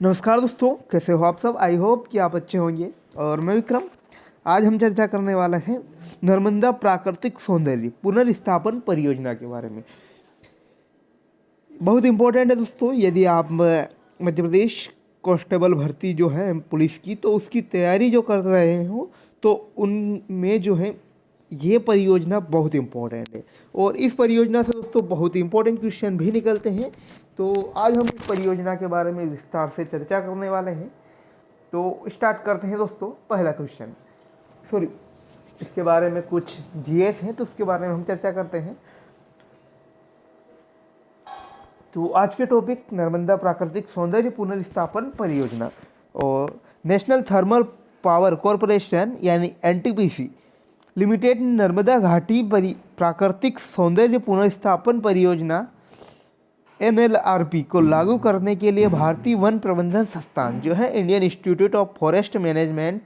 नमस्कार दोस्तों, कैसे हो आप सब। आई होप कि आप अच्छे होंगे। और मैं विक्रम। आज हम चर्चा करने वाला है नर्मदा प्राकृतिक सौंदर्य पुनर्स्थापन परियोजना के बारे में। बहुत इम्पोर्टेंट है दोस्तों। यदि आप मध्य प्रदेश कांस्टेबल भर्ती जो है पुलिस की, तो उसकी तैयारी जो कर रहे हो, तो उनमें जो है ये परियोजना बहुत इम्पोर्टेंट है। और इस परियोजना से दोस्तों बहुत इम्पोर्टेंट क्वेश्चन भी निकलते हैं। तो आज हम इस परियोजना के बारे में विस्तार से चर्चा करने वाले हैं। तो स्टार्ट करते हैं दोस्तों। पहला क्वेश्चन, सॉरी, इसके बारे में कुछ जीएस है तो उसके बारे में हम चर्चा करते हैं। तो आज के टॉपिक नर्मदा प्राकृतिक सौंदर्य पुनर्स्थापन परियोजना। और नेशनल थर्मल पावर कॉरपोरेशन यानी एनटीपीसी लिमिटेड नर्मदा घाटी प्राकृतिक सौंदर्य पुनर्स्थापन परियोजना एनएलआरपी को लागू करने के लिए भारतीय वन प्रबंधन संस्थान जो है Indian institute of forest management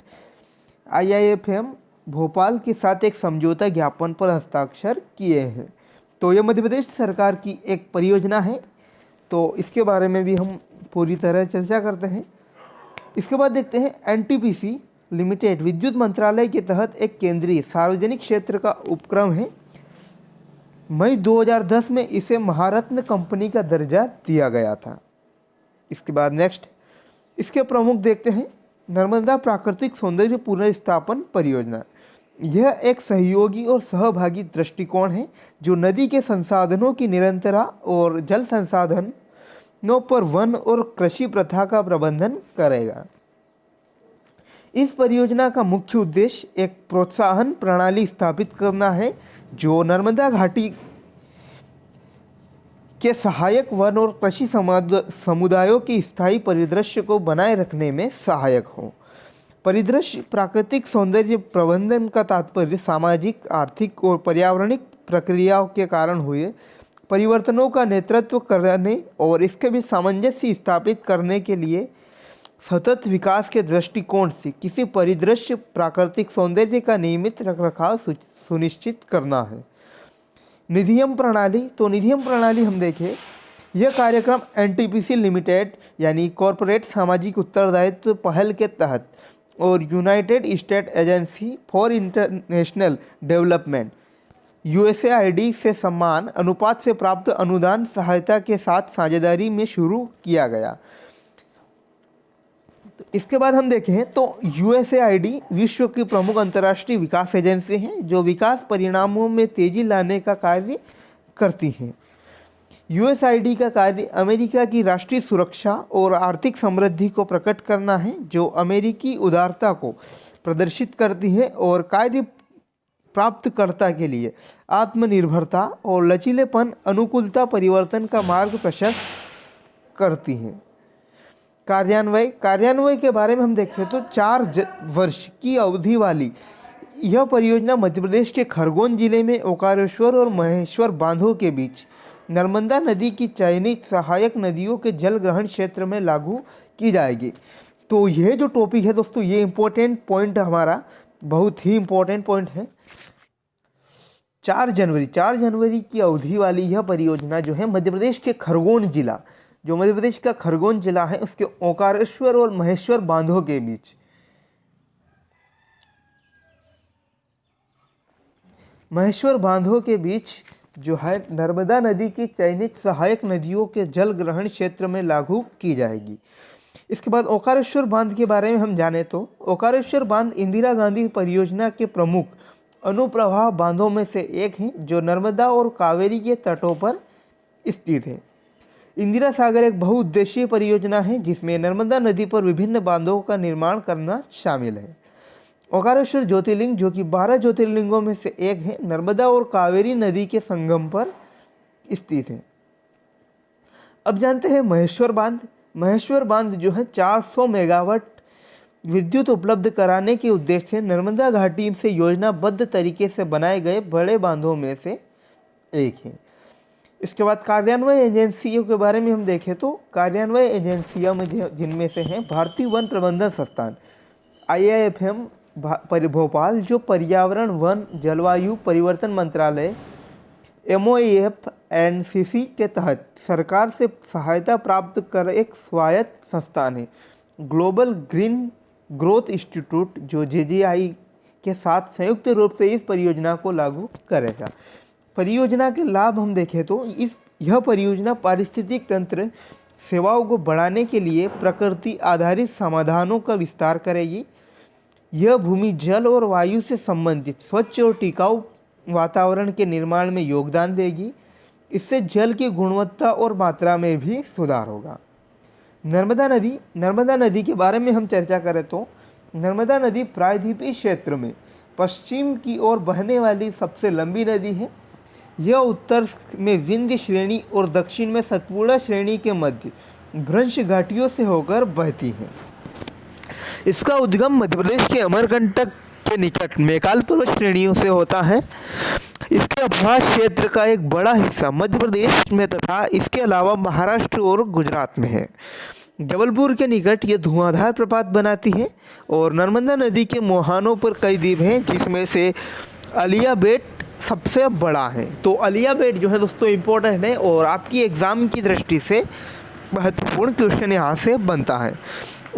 IIFM Bhopal के साथ एक समझौता ज्ञापन पर हस्ताक्षर किए हैं। तो यह मध्य प्रदेश सरकार की एक परियोजना है। तो इसके बारे में भी हम पूरी तरह चर्चा करते हैं। इसके बाद देखते हैं एनटीपीसी लिमिटेड विद्युत मंत्रालय के तहत एक केंद्रीय सार्वजनिक क्षेत्र का उपक्रम है। मई 2010 में इसे महारत्न कंपनी का दर्जा दिया गया था। इसके बाद नेक्स्ट इसके प्रमुख देखते हैं। नर्मदा प्राकृतिक सौंदर्य पुनर्स्थापन परियोजना यह एक सहयोगी और सहभागी दृष्टिकोण है जो नदी के संसाधनों की निरंतरता और जल संसाधनों पर वन और कृषि प्रथा का प्रबंधन करेगा। इस परियोजना का मुख्य उद्देश्य एक प्रोत्साहन प्रणाली स्थापित करना है जो नर्मदा घाटी के सहायक वन और कृषि समुदायों के स्थायी परिदृश्य को बनाए रखने में सहायक हो। परिदृश्य प्राकृतिक सौंदर्य प्रबंधन का तात्पर्य सामाजिक, आर्थिक और पर्यावरणिक प्रक्रियाओं के कारण हुए परिवर्तनों का नेतृत्व करने और इसके भी सामंजस्य स्थापित करने के लिए सतत विकास के दृष्टिकोण से किसी परिदृश्य प्राकृतिक सौंदर्य का नियमित रखरखाव सुनिश्चित करना है। निधियम प्रणाली, तो निधियम प्रणाली हम देखें, यह कार्यक्रम एनटीपीसी लिमिटेड यानी कॉरपोरेट सामाजिक उत्तरदायित्व पहल के तहत और United state agency for international development USAID से समान अनुपात से प्राप्त अनुदान सहायता के साथ साझेदारी में शुरू किया गया। तो इसके बाद हम देखें तो यूएसएआईडी विश्व की प्रमुख अंतर्राष्ट्रीय विकास एजेंसी है जो विकास परिणामों में तेजी लाने का कार्य करती है। यूएसएआईडी का कार्य अमेरिका की राष्ट्रीय सुरक्षा और आर्थिक समृद्धि को प्रकट करना है जो अमेरिकी उदारता को प्रदर्शित करती है और कार्य प्राप्तकर्ता के लिए आत्मनिर्भरता और लचीलेपन अनुकूलता परिवर्तन का मार्ग प्रशस्त करती है। कार्यान्वय के बारे में हम देखें तो 4 वर्ष की अवधि वाली यह परियोजना मध्य प्रदेश के खरगोन जिले में ओकारेश्वर और महेश्वर बांधों के बीच नर्मदा नदी की चयनित सहायक नदियों के जल ग्रहण क्षेत्र में लागू की जाएगी। तो यह जो टॉपिक है दोस्तों, ये इम्पोर्टेंट पॉइंट हमारा बहुत ही इम्पोर्टेंट पॉइंट है। 4 जनवरी की अवधि वाली यह परियोजना जो है मध्य प्रदेश के खरगोन जिला, जो मध्य प्रदेश का खरगोन जिला है, उसके ओंकारेश्वर और महेश्वर बांधों के बीच जो है नर्मदा नदी की चयनित सहायक नदियों के जल ग्रहण क्षेत्र में लागू की जाएगी। इसके बाद ओंकारेश्वर बांध के बारे में हम जाने तो ओंकारेश्वर बांध इंदिरा गांधी परियोजना के प्रमुख अनुप्रवाह बांधों में से एक है जो नर्मदा और कावेरी के तटों पर स्थित है। इंदिरा सागर एक बहुउद्देशीय परियोजना है जिसमें नर्मदा नदी पर विभिन्न बांधों का निर्माण करना शामिल है। ओंकारेश्वर ज्योतिर्लिंग जो कि 12 ज्योतिर्लिंगों में से एक है, नर्मदा और कावेरी नदी के संगम पर स्थित है। अब जानते हैं महेश्वर बांध। महेश्वर बांध जो है 400 मेगावाट विद्युत उपलब्ध कराने के उद्देश्य से नर्मदा घाटी से योजनाबद्ध तरीके से बनाए गए बड़े बांधों में से एक है। इसके बाद कार्यान्वय एजेंसियों के बारे में हम देखें तो कार्यान्वय एजेंसियों में जिनमें से हैं भारतीय वन प्रबंधन संस्थान आईआईएफएम भोपाल जो पर्यावरण, वन, जलवायु परिवर्तन मंत्रालय, एमओएफ एनसीसी के तहत सरकार से सहायता प्राप्त कर एक स्वायत्त संस्थान है ग्लोबल ग्रीन ग्रोथ इंस्टीट्यूट, जो जेजीआई के साथ संयुक्त रूप से इस परियोजना को लागू करेगा। परियोजना के लाभ हम देखें तो यह परियोजना पारिस्थितिक तंत्र सेवाओं को बढ़ाने के लिए प्रकृति आधारित समाधानों का विस्तार करेगी। यह भूमि, जल और वायु से संबंधित स्वच्छ और टिकाऊ वातावरण के निर्माण में योगदान देगी। इससे जल की गुणवत्ता और मात्रा में भी सुधार होगा। नर्मदा नदी के बारे में हम चर्चा करें तो नर्मदा नदी प्रायद्वीपीय क्षेत्र में पश्चिम की ओर बहने वाली सबसे लंबी नदी है। यह उत्तर में विंध्य श्रेणी और दक्षिण में सतपुड़ा श्रेणी के मध्य भ्रंश घाटियों से होकर बहती है। इसका उद्गम मध्य प्रदेश के अमरकंटक के निकट मैकाल पर्वत श्रेणियों से होता है। इसके आवास क्षेत्र का एक बड़ा हिस्सा मध्य प्रदेश में तथा इसके अलावा महाराष्ट्र और गुजरात में है। जबलपुर के निकट ये धुआंधार प्रपात बनाती है और नर्मदा नदी के मुहानों पर कई द्वीप हैं, जिसमें से अलिया बेट सबसे बड़ा है। तो अलिया बेट जो है दोस्तों इम्पोर्टेंट है और आपकी एग्ज़ाम की दृष्टि से महत्वपूर्ण क्वेश्चन यहाँ से बनता है।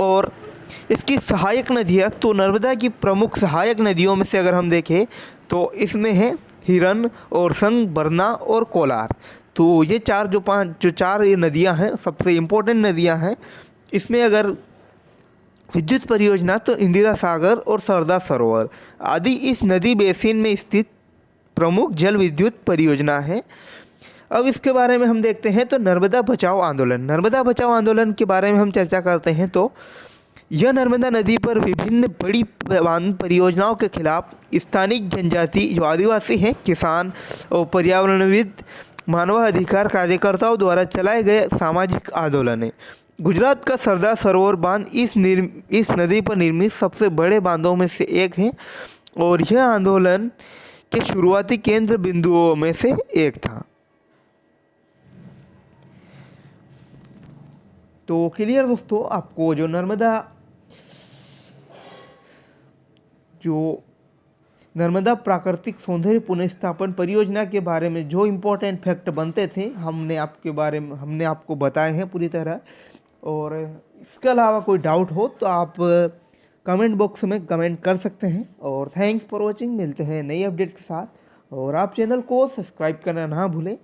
और इसकी सहायक नदियाँ, तो नर्मदा की प्रमुख सहायक नदियों में से अगर हम देखें तो इसमें है हिरन और संग, बरना और कोलार। तो ये चार ये नदियाँ हैं, सबसे इम्पोर्टेंट नदियाँ हैं। इसमें अगर विद्युत परियोजना तो इंदिरा सागर और सरदार सरोवर आदि इस नदी बेसिन में स्थित प्रमुख जल विद्युत परियोजना है। अब इसके बारे में हम देखते हैं तो नर्मदा बचाओ आंदोलन। नर्मदा बचाओ आंदोलन के बारे में हम चर्चा करते हैं तो यह नर्मदा नदी पर विभिन्न बड़ी परियोजनाओं के खिलाफ स्थानीय जनजाति जो आदिवासी हैं, किसान और पर्यावरणविद, मानवाधिकार कार्यकर्ताओं द्वारा चलाए गए सामाजिक आंदोलन है। गुजरात का सरदार सरोवर बांध इस नदी पर निर्मित सबसे बड़े बांधों में से एक है और यह आंदोलन के शुरुआती केंद्र बिंदुओं में से एक था। तो क्लियर दोस्तों, आपको जो नर्मदा प्राकृतिक सौंदर्य पुनर्स्थापन परियोजना के बारे में जो इम्पोर्टेंट फैक्ट बनते थे हमने आपको बताए हैं पूरी तरह। और इसके अलावा कोई डाउट हो तो आप कमेंट बॉक्स में कमेंट कर सकते हैं। और थैंक्स फॉर वॉचिंग, मिलते हैं नई अपडेट के साथ। और आप चैनल को सब्सक्राइब करना ना भूलें।